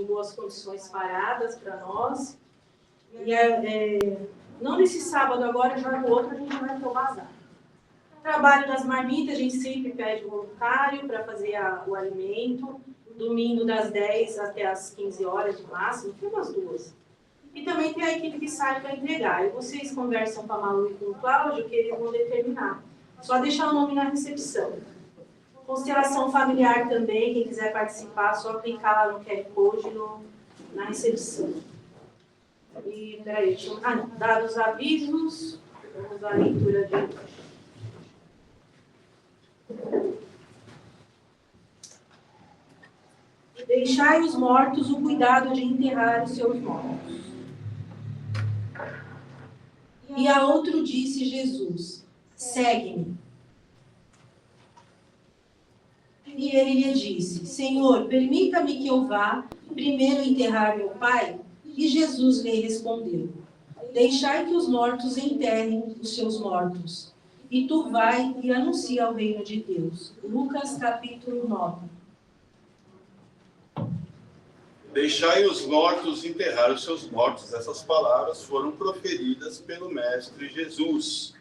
em boas condições paradas para nós. E não nesse sábado agora, já no outro a gente vai ter o bazar. Trabalho das marmitas, a gente sempre pede voluntário para fazer o alimento. Domingo das 10 até as 15 horas no máximo, tem umas 2. E também tem a equipe que sai para entregar. E vocês conversam com a Malu e com o Cláudio que eles vão determinar. Só deixar o nome na recepção. Constelação familiar também, quem quiser participar, só clicar lá no QR Code na recepção. E, peraí, dados avisos, vamos à leitura de hoje. Deixai os mortos o cuidado de enterrar os seus mortos. E a outro disse Jesus, segue-me. E ele lhe disse, Senhor, permita-me que eu vá primeiro enterrar meu pai? E Jesus lhe respondeu, deixai que os mortos enterrem os seus mortos. E tu vai e anuncia o reino de Deus. Lucas capítulo 9. Deixai os mortos enterrar os seus mortos. Essas palavras foram proferidas pelo Mestre Jesus.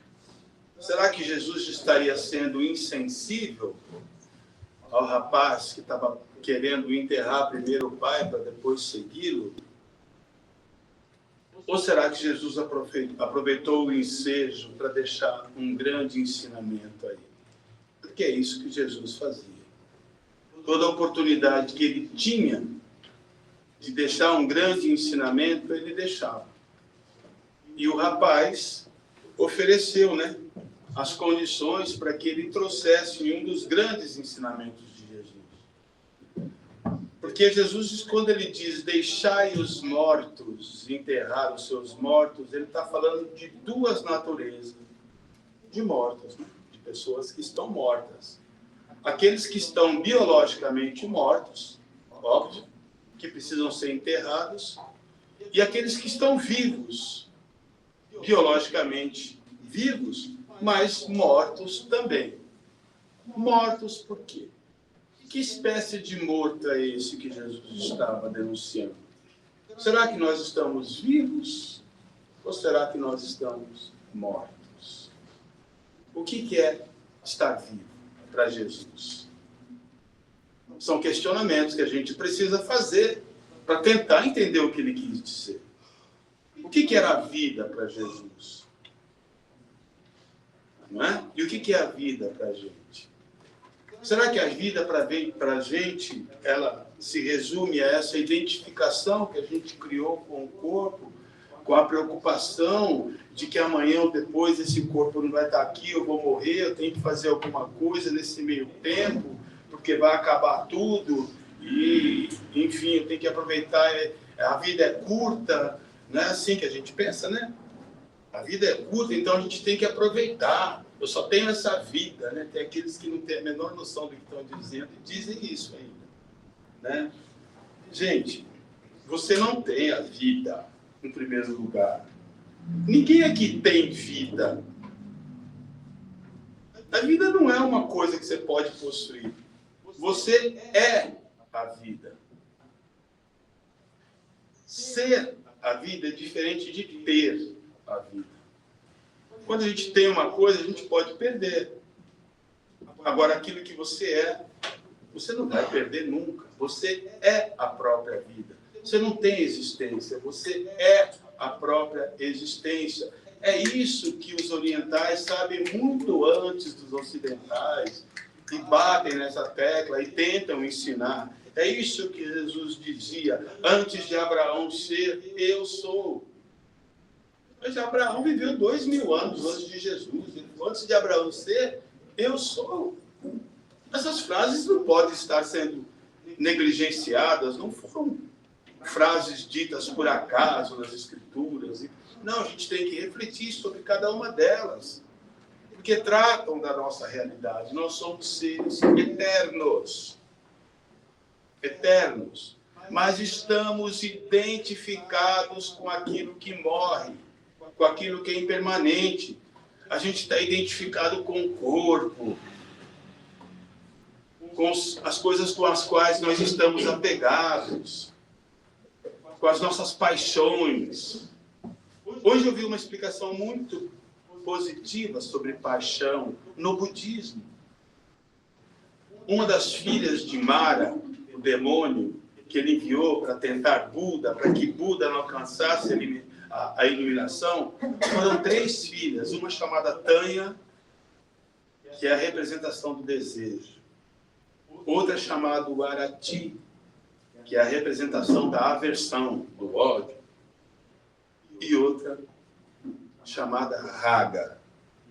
Será que Jesus estaria sendo insensível ao rapaz que estava querendo enterrar primeiro o pai para depois segui-lo? Ou será que Jesus aproveitou o ensejo para deixar um grande ensinamento aí? Porque é isso que Jesus fazia. Toda oportunidade que ele tinha de deixar um grande ensinamento, ele deixava. E o rapaz ofereceu, as condições para que ele trouxesse um dos grandes ensinamentos de Jesus. Porque Jesus, quando ele diz, deixai os mortos enterrar os seus mortos, ele está falando de duas naturezas de mortos, de pessoas que estão mortas. Aqueles que estão biologicamente mortos, óbvio, que precisam ser enterrados, e aqueles que estão vivos, biologicamente vivos, mas mortos também. Mortos por quê? Que espécie de morto é esse que Jesus estava denunciando? Será que nós estamos vivos? Ou será que nós estamos mortos? O que é estar vivo para Jesus? São questionamentos que a gente precisa fazer para tentar entender o que ele quis dizer. O que era a vida para Jesus? Não é? E o que é a vida para a gente? Será que a vida para a gente, ela se resume a essa identificação que a gente criou com o corpo, com a preocupação de que amanhã ou depois esse corpo não vai estar aqui, eu vou morrer, eu tenho que fazer alguma coisa nesse meio tempo, porque vai acabar tudo, e, enfim, eu tenho que aproveitar, a vida é curta, não é assim que a gente pensa, né? A vida é curta, então a gente tem que aproveitar. Eu só tenho essa vida, Tem aqueles que não têm a menor noção do que estão dizendo e dizem isso ainda, Gente, você não tem a vida, em primeiro lugar. Ninguém aqui tem vida. A vida não é uma coisa que você pode possuir. Você é a vida. Ser a vida é diferente de ter a vida. Quando a gente tem uma coisa, a gente pode perder. Agora, aquilo que você é, você não vai perder nunca. Você é a própria vida. Você não tem existência, você é a própria existência. É isso que os orientais sabem muito antes dos ocidentais, e batem nessa tecla e tentam ensinar. É isso que Jesus dizia, antes de Abraão ser, eu sou. Mas Abraão viveu 2000 anos antes de Jesus. Antes de Abraão ser, eu sou. Essas frases não podem estar sendo negligenciadas, não foram frases ditas por acaso nas Escrituras. Não, a gente tem que refletir sobre cada uma delas, porque tratam da nossa realidade. Nós somos seres eternos. Eternos. Mas estamos identificados com aquilo que morre, com aquilo que é impermanente. A gente está identificado com o corpo, com as coisas com as quais nós estamos apegados. com as nossas paixões. Hoje eu vi uma explicação muito positiva sobre paixão no budismo. Uma das filhas de Mara, o demônio, que ele enviou para tentar Buda, para que Buda não alcançasse a iluminação, foram 3 filhas. Uma chamada Tanya, que é a representação do desejo. Outra chamada Arati, que é a representação da aversão, do ódio. E outra chamada Raga,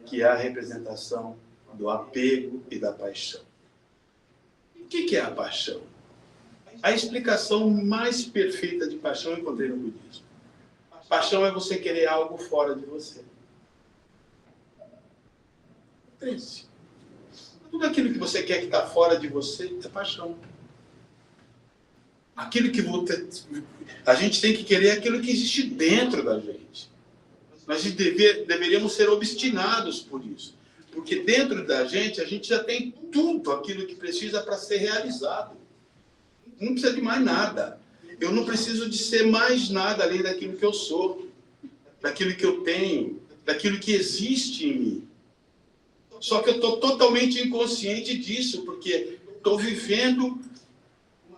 que é a representação do apego e da paixão. O que é a paixão? A explicação mais perfeita de paixão eu encontrei no budismo. Paixão é você querer algo fora de você. Pense. Tudo aquilo que você quer que está fora de você é paixão. Aquilo que a gente tem que querer aquilo que existe dentro da gente. Nós deveríamos ser obstinados por isso. Porque dentro da gente, a gente já tem tudo aquilo que precisa para ser realizado. Não precisa de mais nada. Eu não preciso de ser mais nada além daquilo que eu sou, daquilo que eu tenho, daquilo que existe em mim. Só que eu estou totalmente inconsciente disso, porque estou vivendo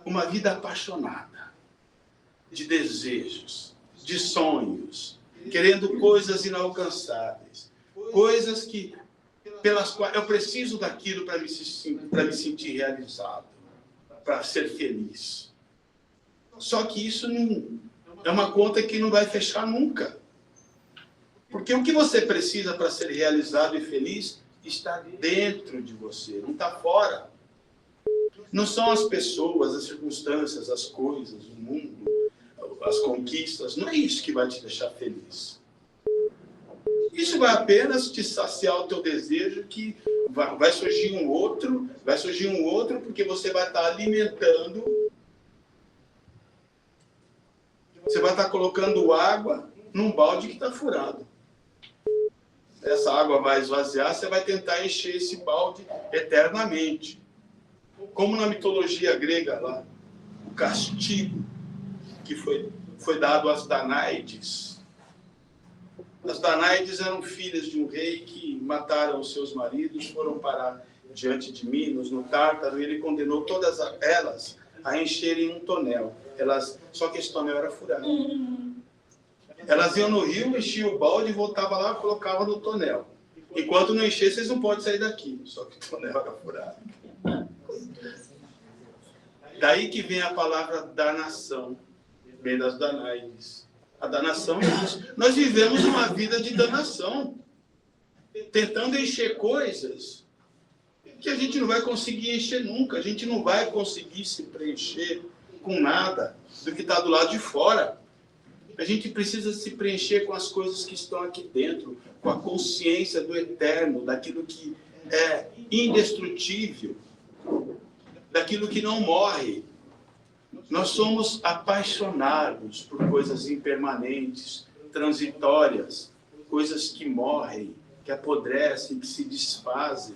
uma vida apaixonada, de desejos, de sonhos, querendo coisas inalcançáveis, coisas pelas quais eu preciso daquilo para me sentir realizado, para ser feliz. Só que isso não é uma conta que não vai fechar nunca. Porque o que você precisa para ser realizado e feliz está dentro de você, não está fora. Não são as pessoas, as circunstâncias, as coisas, o mundo, as conquistas. Não é isso que vai te deixar feliz. Isso vai apenas te saciar o teu desejo, que vai surgir um outro, porque você vai estar alimentando. Você vai estar colocando água num balde que está furado. Essa água vai esvaziar, você vai tentar encher esse balde eternamente. Como na mitologia grega lá, o castigo que foi dado às Danáides. As Danáides eram filhas de um rei que mataram os seus maridos, foram parar diante de Minos, no Tártaro, e ele condenou todas elas a encherem um tonel. Só que esse tonel era furado. Elas iam no rio, enchiam o balde, voltavam lá e colocavam no tonel. Enquanto não encher, vocês não podem sair daqui. Só que o tonel era furado. Daí que vem a palavra danação, vem das Danáides. A danação é isso. Nós vivemos uma vida de danação, tentando encher coisas que a gente não vai conseguir encher nunca. A gente não vai conseguir se preencher com nada do que está do lado de fora. A gente precisa se preencher com as coisas que estão aqui dentro, com a consciência do eterno, daquilo que é indestrutível, daquilo que não morre. Nós somos apaixonados por coisas impermanentes, transitórias, coisas que morrem, que apodrecem, que se desfazem.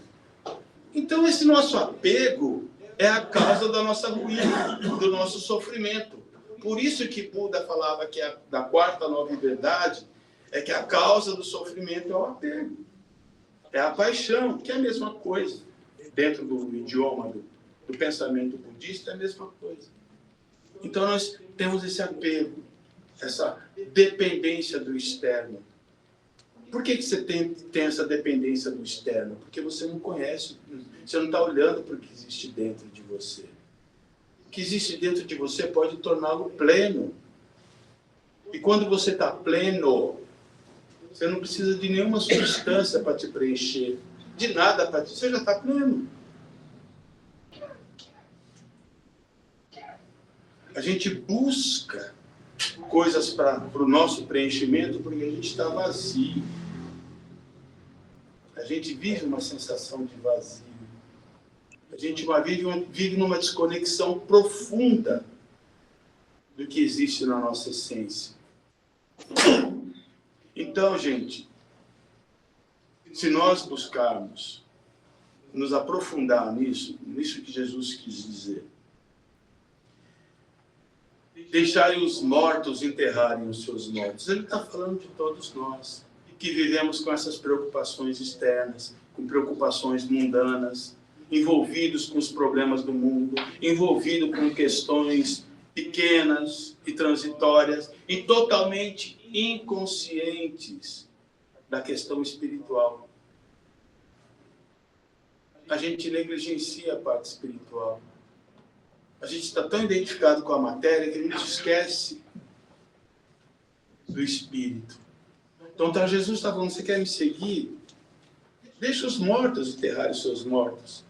Então, esse nosso apego é a causa da nossa ruína, do nosso sofrimento. Por isso que Buda falava que da quarta nova verdade é que a causa do sofrimento é o apego. É a paixão, que é a mesma coisa. Dentro do idioma do pensamento budista, é a mesma coisa. Então nós temos esse apego, essa dependência do externo. Por que você tem essa dependência do externo? Porque você não conhece, você não está olhando para o que existe dentro de você. O que existe dentro de você pode torná-lo pleno. E quando você está pleno, você não precisa de nenhuma substância para te preencher, de nada para te... Você já está pleno. A gente busca coisas para o nosso preenchimento porque a gente está vazio. A gente vive uma sensação de vazio. A gente vive numa desconexão profunda do que existe na nossa essência. Então, gente, se nós buscarmos nos aprofundar nisso que Jesus quis dizer, Deixai os mortos enterrarem os seus mortos. Ele está falando de todos nós, que vivemos com essas preocupações externas, com preocupações mundanas, envolvidos com os problemas do mundo, envolvidos com questões pequenas e transitórias e totalmente inconscientes da questão espiritual. A gente negligencia a parte espiritual. A gente está tão identificado com a matéria que a gente esquece do espírito. Então Jesus está falando, você quer me seguir? Deixa os mortos enterrarem os seus mortos.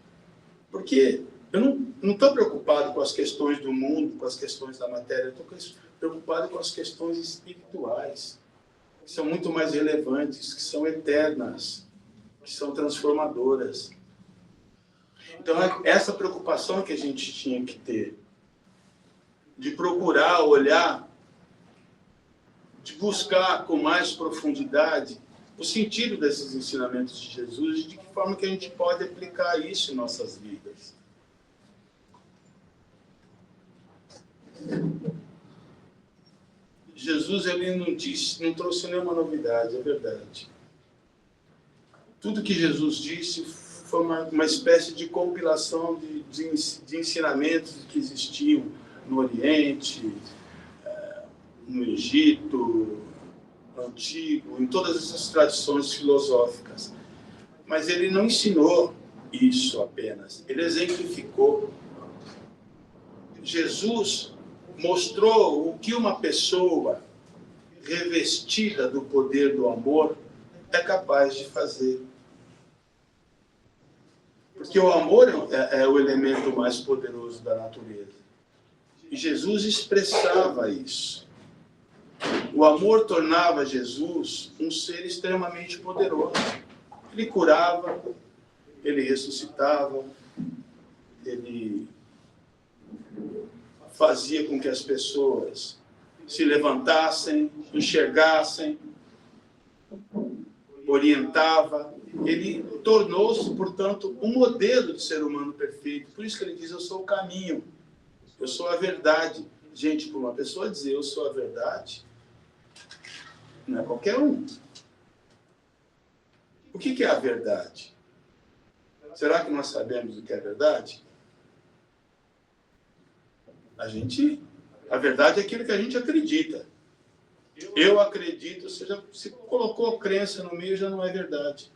Porque eu não estou preocupado com as questões do mundo, com as questões da matéria. Eu estou preocupado com as questões espirituais, que são muito mais relevantes, que são eternas, que são transformadoras. Então, essa preocupação que a gente tinha que ter, de procurar olhar, de buscar com mais profundidade o sentido desses ensinamentos de Jesus e de que forma que a gente pode aplicar isso em nossas vidas. Jesus, ele não trouxe nenhuma novidade, é verdade. Tudo que Jesus disse foi uma espécie de compilação de ensinamentos que existiam no Oriente, no Egito, no Antigo, em todas essas tradições filosóficas. Mas ele não ensinou isso apenas, ele exemplificou. Jesus mostrou o que uma pessoa revestida do poder do amor é capaz de fazer. Porque o amor é o elemento mais poderoso da natureza. E Jesus expressava isso. O amor tornava Jesus um ser extremamente poderoso. Ele curava, ele ressuscitava, ele fazia com que as pessoas se levantassem, enxergassem, orientava. Ele tornou-se, portanto, um modelo de ser humano perfeito. Por isso que ele diz, eu sou o caminho, eu sou a verdade. Gente, para uma pessoa dizer eu sou a verdade, não é qualquer um. O que é a verdade? Será que nós sabemos o que é a verdade? A verdade é aquilo que a gente acredita. Eu acredito, se colocou crença no meio, já não é verdade.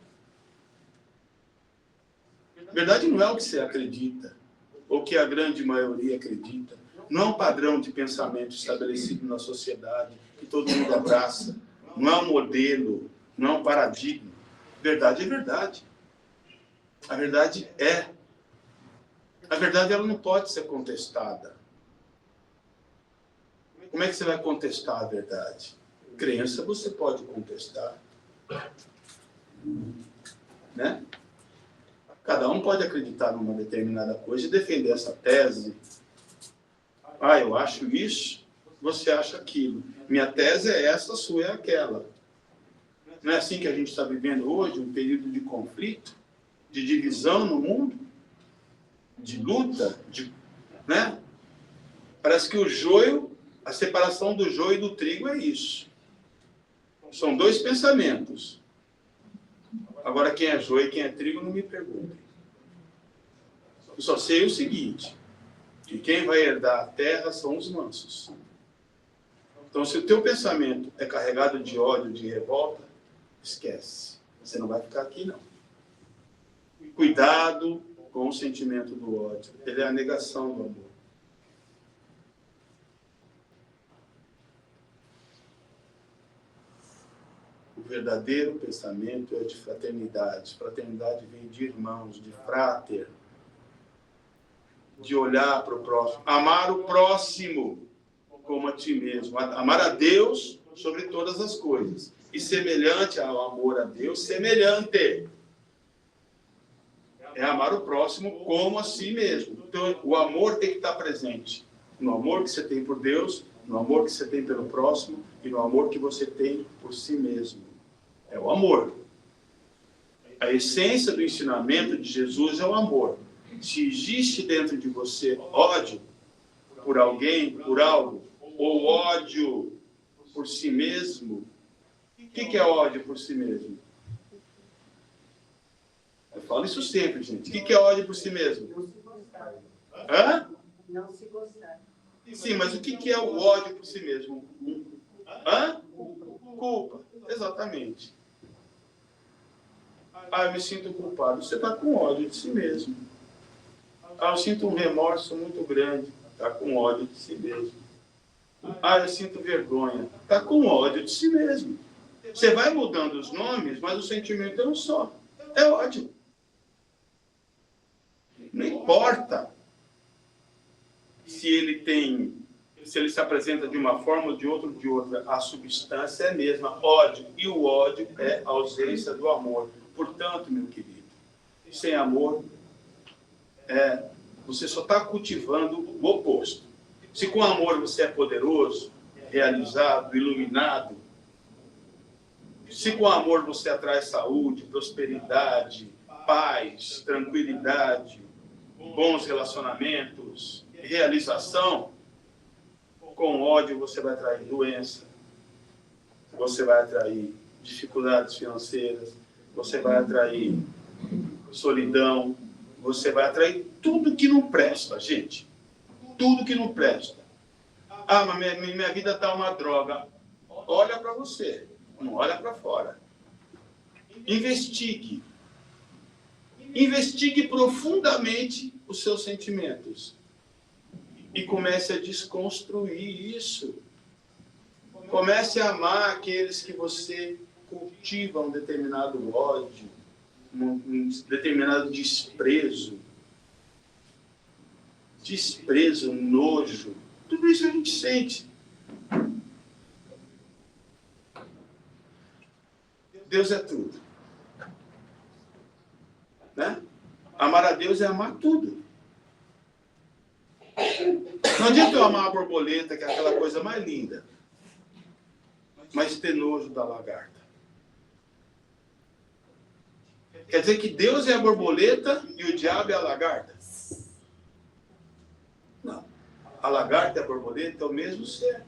Verdade não é o que você acredita, ou que a grande maioria acredita. Não é um padrão de pensamento estabelecido na sociedade, que todo mundo abraça. Não é um modelo, não é um paradigma. Verdade é verdade. A verdade é. A verdade, ela não pode ser contestada. Como é que você vai contestar a verdade? Crença você pode contestar. Né? Cada um pode acreditar numa determinada coisa e defender essa tese. Ah, eu acho isso, você acha aquilo. Minha tese é essa, a sua é aquela. Não é assim que a gente está vivendo hoje, um período de conflito, de divisão no mundo, de luta, né? Parece que o joio, a separação do joio e do trigo é isso. São dois pensamentos. Agora, quem é joio e quem é trigo, não me perguntem. Eu só sei o seguinte, que quem vai herdar a terra são os mansos. Então, se o teu pensamento é carregado de ódio, de revolta, esquece. Você não vai ficar aqui, não. Cuidado com o sentimento do ódio. Ele é a negação do amor. O verdadeiro pensamento é de fraternidade. Fraternidade vem de irmãos, de frater. De olhar para o próximo. Amar o próximo como a ti mesmo. Amar a Deus sobre todas as coisas. E semelhante ao amor a Deus, semelhante. É amar o próximo como a si mesmo. Então, o amor tem que estar presente. No amor que você tem por Deus, no amor que você tem pelo próximo e no amor que você tem por si mesmo. É o amor. A essência do ensinamento de Jesus é o amor. Se existe dentro de você ódio por alguém, por algo, ou ódio por si mesmo. O que é ódio por si mesmo? Eu falo isso sempre, gente. O que é ódio por si mesmo? Não se gostar. Hã? Não se gostar. Sim, mas o que é o ódio por si mesmo? Hã? Culpa. Exatamente. Ah, eu me sinto culpado. Você está com ódio de si mesmo. Ah, eu sinto um remorso muito grande. Está com ódio de si mesmo. Ah, eu sinto vergonha. Está com ódio de si mesmo. Você vai mudando os nomes, mas o sentimento é um só. É ódio. Não importa se ele se apresenta de uma forma ou de outra, a substância é a mesma, ódio. E o ódio é a ausência do amor. Portanto, meu querido, sem amor, você só está cultivando o oposto. Se com amor você é poderoso, realizado, iluminado, se com amor você atrai saúde, prosperidade, paz, tranquilidade, bons relacionamentos, realização, com ódio você vai atrair doença, você vai atrair dificuldades financeiras, você vai atrair solidão, você vai atrair tudo que não presta, gente. Tudo que não presta. Ah, mas minha vida está uma droga. Olha para você, não olha para fora. Investigue. Investigue profundamente os seus sentimentos. E comece a desconstruir isso. Comece a amar aqueles que você cultiva um determinado ódio, um determinado desprezo. Desprezo, nojo. Tudo isso a gente sente. Deus é tudo. Né? Amar a Deus é amar tudo. Não adianta eu amar a borboleta, que é aquela coisa mais linda, mas ter nojo da lagarta. Quer dizer que Deus é a borboleta e o diabo é a lagarta? Não. A lagarta e a borboleta é o mesmo ser.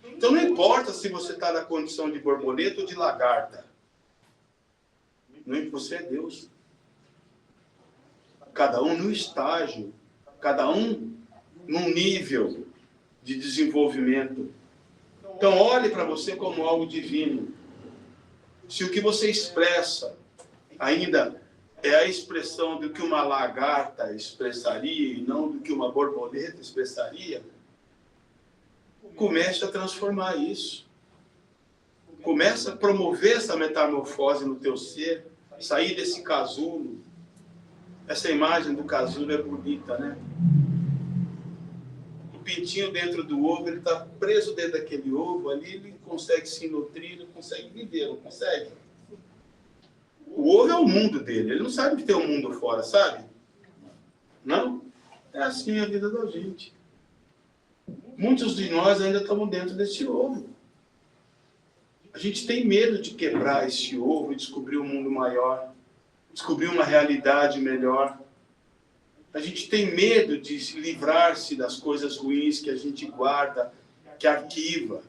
Então não importa se você está na condição de borboleta ou de lagarta. Você é Deus. Cada um no estágio, cada um num nível de desenvolvimento. Então olhe para você como algo divino. Se o que você expressa ainda é a expressão do que uma lagarta expressaria e não do que uma borboleta expressaria, comece a transformar isso. Comece a promover essa metamorfose no teu ser, sair desse casulo. Essa imagem do casulo é bonita, né? O pintinho dentro do ovo, ele está preso dentro daquele ovo ali, ele consegue se nutrir, ele consegue viver, não consegue? O ovo é o mundo dele, ele não sabe que tem um mundo fora, sabe? Não? É assim a vida da gente. Muitos de nós ainda estamos dentro desse ovo. A gente tem medo de quebrar esse ovo e descobrir um mundo maior, descobrir uma realidade melhor. A gente tem medo de se livrar-se das coisas ruins que a gente guarda, que arquiva.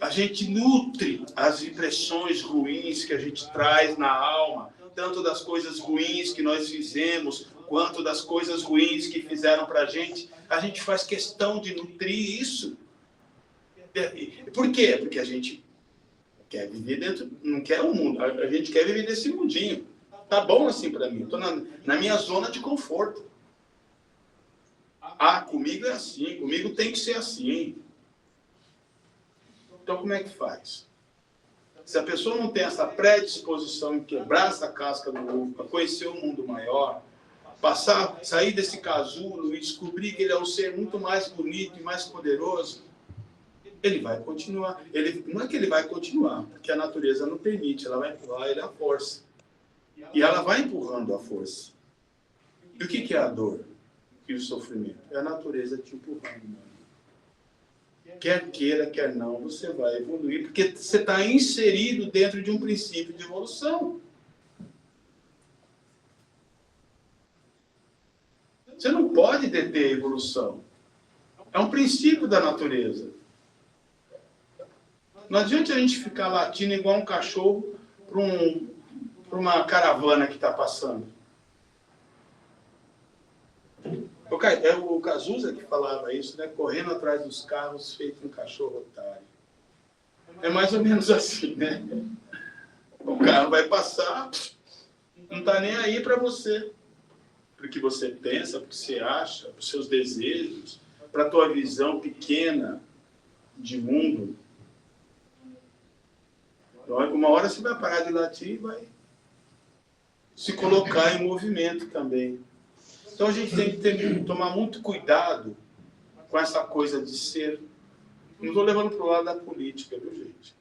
A gente nutre as impressões ruins que a gente traz na alma, tanto das coisas ruins que nós fizemos, quanto das coisas ruins que fizeram para a gente. A gente faz questão de nutrir isso. Por quê? Porque a gente quer viver dentro, não quer um mundo, a gente quer viver nesse mundinho. Tá bom assim para mim, estou na minha zona de conforto. Ah, comigo é assim, comigo tem que ser assim. Então como é que faz? Se a pessoa não tem essa predisposição em quebrar essa casca do ovo, para conhecer o mundo maior, sair desse casulo e descobrir que ele é um ser muito mais bonito e mais poderoso, ele vai continuar. Não é que ele vai continuar, porque a natureza não permite, ela vai empurrar ele à força. E ela vai empurrando à força. E o que é a dor e o sofrimento? É a natureza te empurrando. Quer queira, quer não, você vai evoluir, porque você está inserido dentro de um princípio de evolução. Você não pode deter a evolução. É um princípio da natureza. Não adianta a gente ficar latindo igual um cachorro para uma caravana que está passando. É o Cazuza que falava isso, né? Correndo atrás dos carros, feito um cachorro otário. É mais ou menos assim, né? O carro vai passar, não está nem aí para você. Para o que você pensa, para o que você acha, para os seus desejos, para a tua visão pequena de mundo. Então, uma hora você vai parar de latir e vai se colocar em movimento também. Então a gente tem que tomar muito cuidado com essa coisa de ser... Não estou levando para o lado da política, viu, gente?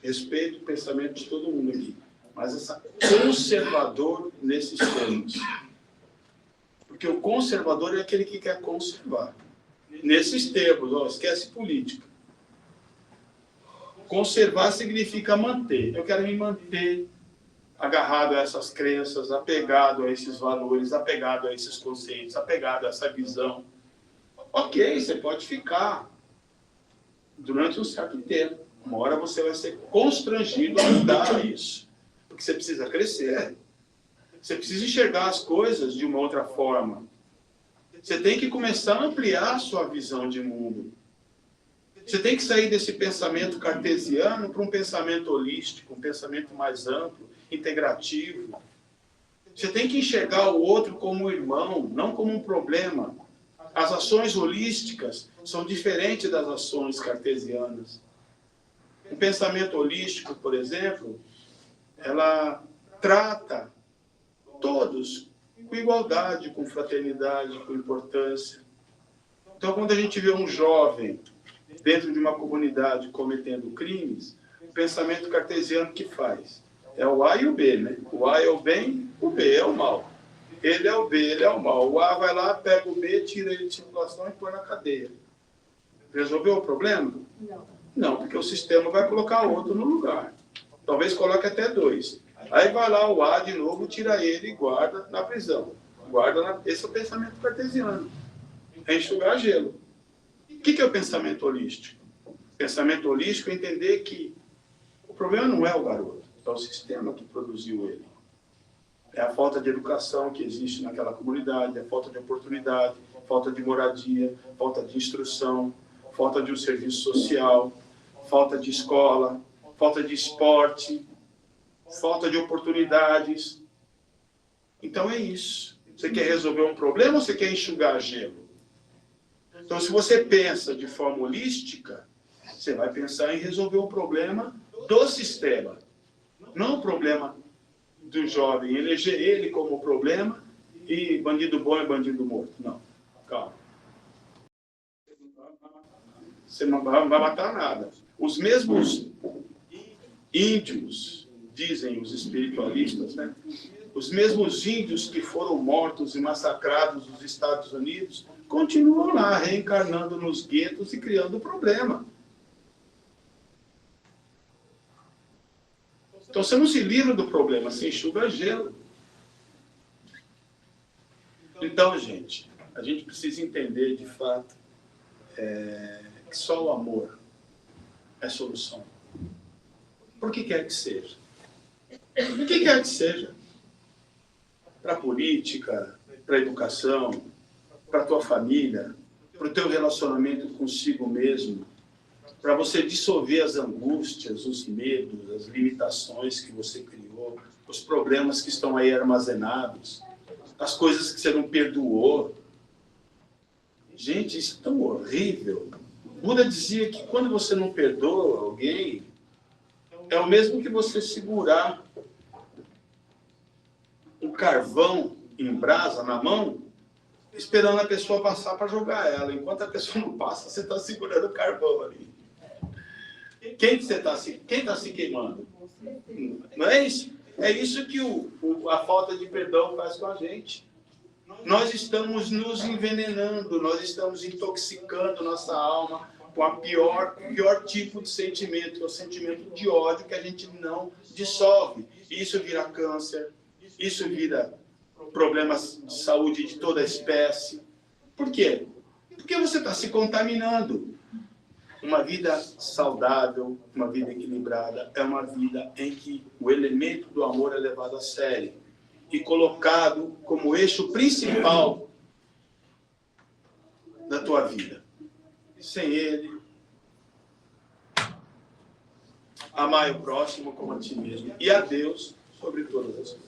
Respeito o pensamento de todo mundo aqui. Mas essa conservador nesses termos. Porque o conservador é aquele que quer conservar. Nesses termos, ó, esquece política. Conservar significa manter. Eu quero me manter agarrado a essas crenças, apegado a esses valores, apegado a esses conceitos, apegado a essa visão. Ok, você pode ficar durante um certo tempo. Uma hora você vai ser constrangido a mudar isso. Porque você precisa crescer. Você precisa enxergar as coisas de uma outra forma. Você tem que começar a ampliar a sua visão de mundo. Você tem que sair desse pensamento cartesiano para um pensamento holístico, um pensamento mais amplo, integrativo. Você tem que enxergar o outro como irmão, não como um problema. As ações holísticas são diferentes das ações cartesianas. O pensamento holístico, por exemplo, ela trata todos com igualdade, com fraternidade, com importância. Então, quando a gente vê um jovem dentro de uma comunidade cometendo crimes, o pensamento cartesiano que faz? É o A e o B, né? O A é o bem, o B é o mal. Ele é o B, ele é o mal. O A vai lá, pega o B, tira ele de circulação e põe na cadeia. Resolveu o problema? Não. Não, porque o sistema vai colocar outro no lugar. Talvez coloque até 2. Aí vai lá o A de novo, tira ele e guarda na prisão. Esse é o pensamento cartesiano. É enxugar gelo. O que é o pensamento holístico? Pensamento holístico é entender que o problema não é o garoto, é o sistema que produziu ele. É a falta de educação que existe naquela comunidade, a falta de oportunidade, falta de moradia, falta de instrução, falta de um serviço social, falta de escola, falta de esporte, falta de oportunidades. Então é isso. Você quer resolver um problema ou você quer enxugar gelo? Então, se você pensa de forma holística, você vai pensar em resolver o problema do sistema, não o problema do jovem, eleger ele como problema e bandido bom é bandido morto. Não, calma. Você não vai matar nada. Os mesmos índios, dizem os espiritualistas, né? Os mesmos índios que foram mortos e massacrados nos Estados Unidos continuam lá, reencarnando nos guetos e criando problema. Então você não se livra do problema, você enxuga gelo. Então, gente, a gente precisa entender de fato que só o amor é solução. Por que quer que seja? Por que quer que seja? Para a política, para a educação, para a tua família, para o teu relacionamento consigo mesmo, para você dissolver as angústias, os medos, as limitações que você criou, os problemas que estão aí armazenados, as coisas que você não perdoou. Gente, isso é tão horrível. Buda dizia que quando você não perdoa alguém, é o mesmo que você segurar um carvão em brasa na mão, esperando a pessoa passar para jogar ela. Enquanto a pessoa não passa, você está segurando o carvão ali. Quem está se queimando? Não é isso? É isso que a falta de perdão faz com a gente. Nós estamos nos envenenando, nós estamos intoxicando nossa alma com o pior tipo de sentimento, que é o sentimento de ódio que a gente não dissolve. Isso vira câncer, isso vira problemas de saúde de toda a espécie. Por quê? Porque você está se contaminando. Uma vida saudável, uma vida equilibrada, é uma vida em que o elemento do amor é levado a sério e colocado como eixo principal da tua vida. Sem ele, amar o próximo como a ti mesmo e a Deus sobre todas as coisas.